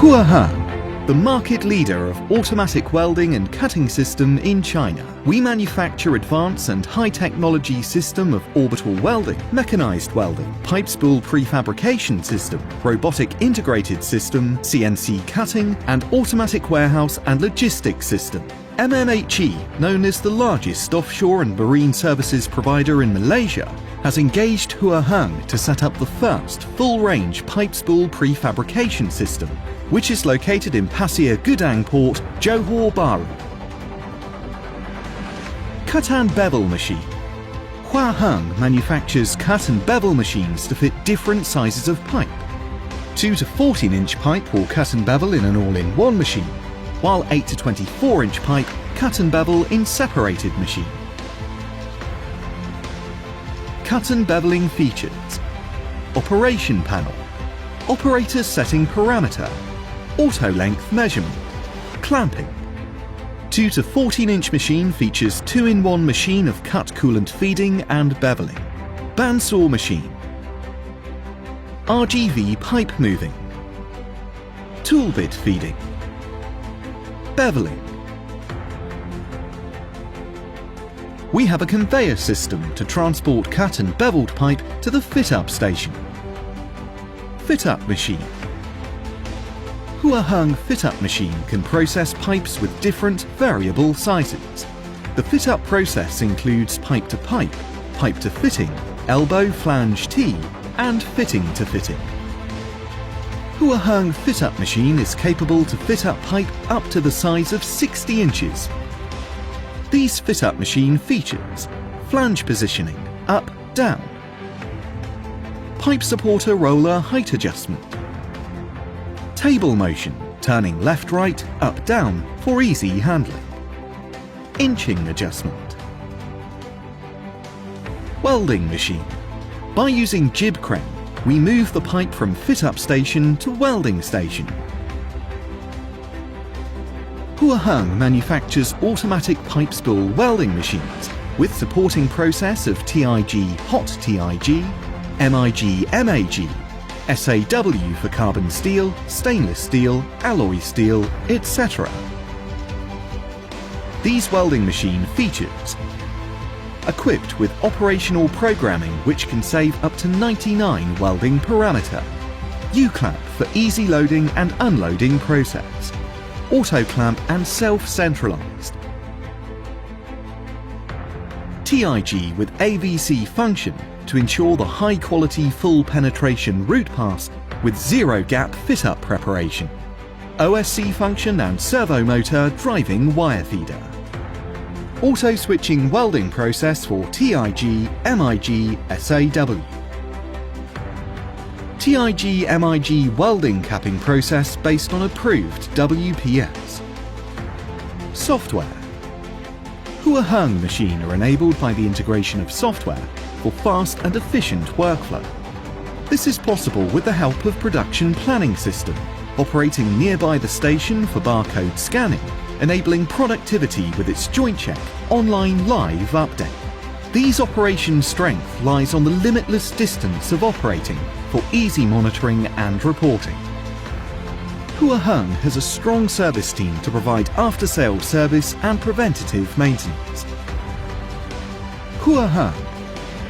the market leader of automatic welding and cutting system in China. We manufacture advanced and high-technology system of orbital welding, mechanized welding, Pipespool prefabrication system, robotic integrated system, CNC cutting, and automatic warehouse and logistics system. MMHE, known as the largest offshore and marine services provider in Malaysia, has engaged Huaheng to set up the first full-range Pipespool prefabrication system, which is located in Pasir Gudang Port, Johor Bahru. Cut and bevel machine. Huaheng manufactures cut and bevel machines to fit different sizes of pipe. 2 to 14-inch pipe will cut and bevel in an all-in-one machine, while 8 to 24-inch pipe cut and bevel in separated machine. Cut and beveling features: operation panel, operator setting parameter, auto length measurement, clamping. 2 to 14-inch machine features 2-in-1 machine of cut coolant feeding and beveling, bandsaw machine, RGV pipe moving, tool bit feeding, beveling. We have a conveyor system to transport cut and beveled pipe to the fit-up station. Fit-up machine. Huaheng fit-up machine can process pipes with different variable sizes. The fit-up process includes pipe to pipe, pipe to fitting, elbow flange T, and fitting to fitting. Huaheng fit-up machine is capable to fit up pipe up to the size of 60 inches. These fit-up machine features: flange positioning, up, down, pipe supporter roller height adjustment, table motion, turning left, right, up, down for easy handling, inching adjustment. Welding machine. By using jib crane, we move the pipe from fit-up station to welding station. Huaheng manufactures automatic Pipespool welding machines with supporting process of TIG hot TIG, MIG MAG, SAW for carbon steel, stainless steel, alloy steel, etc. These welding machine features: equipped with operational programming which can save up to 99 welding parameter, U-clamp for easy loading and unloading process, auto clamp and self-centralized, TIG with AVC function to ensure the high-quality full penetration root pass with zero-gap fit-up preparation, OSC function and servo motor driving wire feeder, auto switching welding process for TIG, MIG, SAW, TIG MIG welding capping process based on approved WPS. Software. Huaheng machine are enabled by the integration of software for fast and efficient workflow. This is possible with the help of production planning system, operating nearby the station for barcode scanning, enabling productivity with its joint check online live update. These operation strength lies on the limitless distance of operating for easy monitoring and reporting. Huaheng has a strong service team to provide after-sales service and preventative maintenance. Huaheng.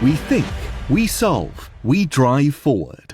We think, we solve, we drive forward.